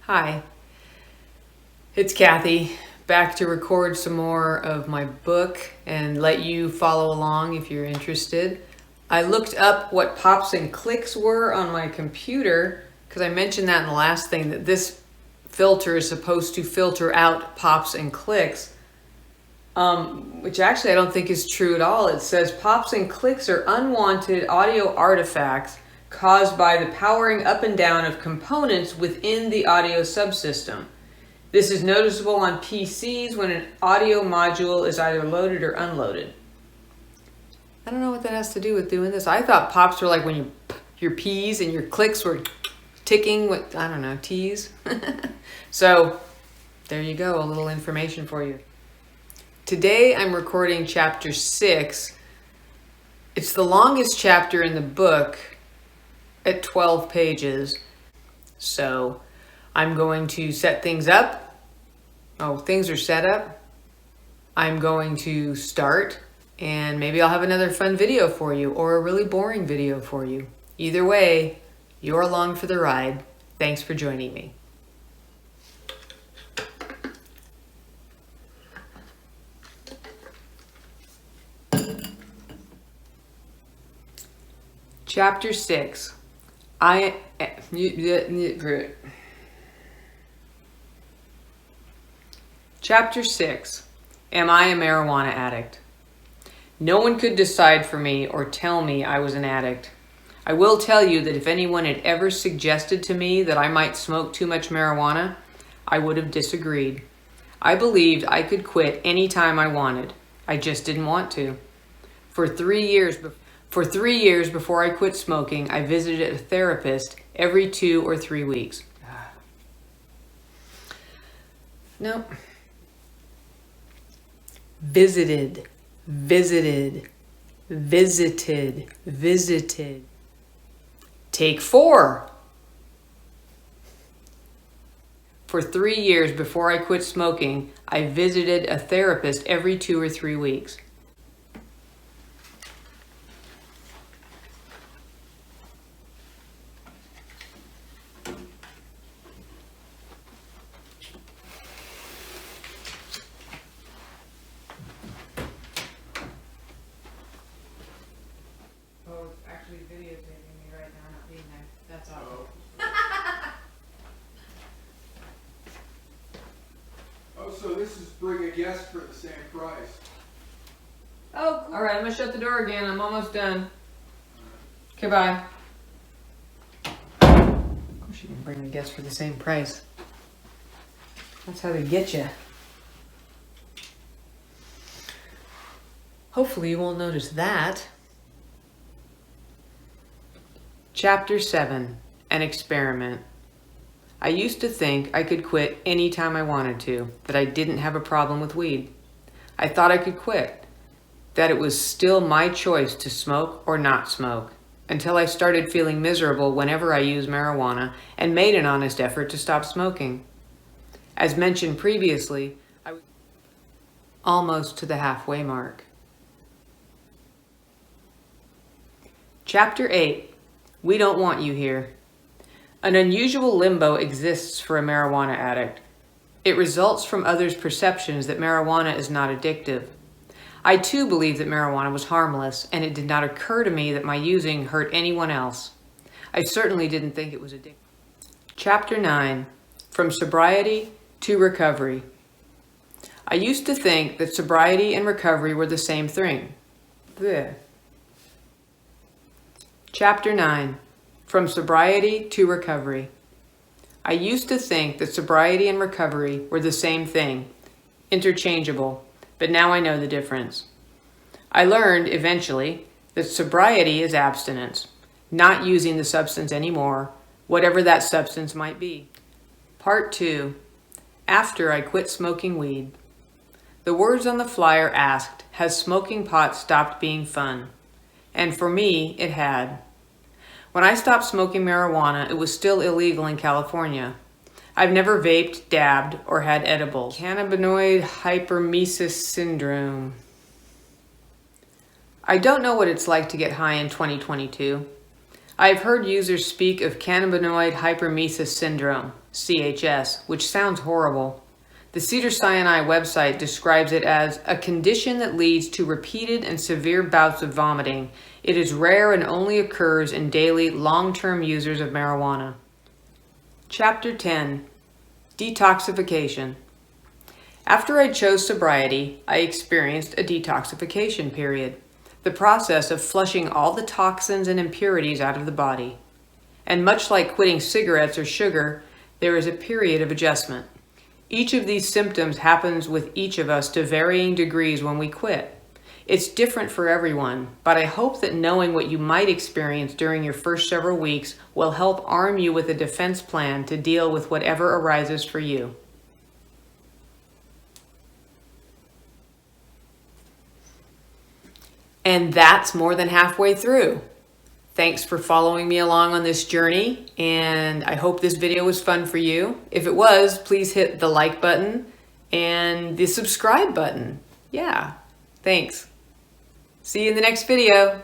Hi, it's Kathy, back to record some more of my book and let you follow along if you're interested. I looked up what pops and clicks were on my computer because I mentioned that in the last thing, that this filter is supposed to filter out pops and clicks, which actually I don't think is true at all. It says pops and clicks are unwanted audio artifacts caused by the powering up and down of components within the audio subsystem. This is noticeable on PCs when an audio module is either loaded or unloaded. I don't know what that has to do with doing this. I thought pops were like when your P's and your clicks were ticking with, I don't know, T's. So there you go, a little information for you. Today I'm recording chapter 6. It's the longest chapter in the book at 12 pages. So I'm going to set things up. Oh, things are set up. I'm going to start, and maybe I'll have another fun video for you or a really boring video for you. Either way, you're along for the ride. Thanks for joining me. Chapter 6. Chapter 6. Am I a marijuana addict? No one could decide for me or tell me I was an addict. I will tell you that if anyone had ever suggested to me that I might smoke too much marijuana, I would have disagreed. I believed I could quit any time I wanted. I just didn't want to. For 3 years before I quit smoking, I visited a therapist every 2 or 3 weeks. Nope. Visited. Take 4. For 3 years before I quit smoking, I visited a therapist every 2 or 3 weeks. Oh, it's actually videotaping me right now, not being there. That's awful. Oh, so this is bring a guest for the same price. Oh, cool. All right, I'm gonna shut the door again. I'm almost done. Okay, bye. Of course you can bring a guest for the same price. That's how they get you. Hopefully you won't notice that. Chapter 7. An experiment. I used to think I could quit any time I wanted to, that I didn't have a problem with weed. I thought I could quit, that it was still my choice to smoke or not smoke, until I started feeling miserable whenever I used marijuana and made an honest effort to stop smoking. As mentioned previously, I was almost to the halfway mark. Chapter 8. We don't want you here. An unusual limbo exists for a marijuana addict. It results from others' perceptions that marijuana is not addictive. I too believed that marijuana was harmless, and it did not occur to me that my using hurt anyone else. I certainly didn't think it was addictive. Chapter 9. From sobriety to recovery. I used to think that sobriety and recovery were the same thing. Blech. Chapter 9. From sobriety to recovery. I used to think that sobriety and recovery were the same thing, interchangeable, but now I know the difference. I learned, eventually, that sobriety is abstinence, not using the substance anymore, whatever that substance might be. Part 2. After I quit smoking weed. The words on the flyer asked, has smoking pot stopped being fun? And for me, it had. When I stopped smoking marijuana, it was still illegal in California. I've never vaped, dabbed, or had edibles. Cannabinoid hyperemesis syndrome. I don't know what it's like to get high in 2022. I've heard users speak of cannabinoid hypermesis syndrome, CHS, which sounds horrible. The Cedars-Sinai website describes it as a condition that leads to repeated and severe bouts of vomiting. It is rare and only occurs in daily, long-term users of marijuana. Chapter 10. Detoxification. After I chose sobriety, I experienced a detoxification period, the process of flushing all the toxins and impurities out of the body. And much like quitting cigarettes or sugar, there is a period of adjustment. Each of these symptoms happens with each of us to varying degrees when we quit. It's different for everyone, but I hope that knowing what you might experience during your first several weeks will help arm you with a defense plan to deal with whatever arises for you. And that's more than halfway through. Thanks for following me along on this journey, and I hope this video was fun for you. If it was, please hit the like button and the subscribe button. Yeah, thanks. See you in the next video.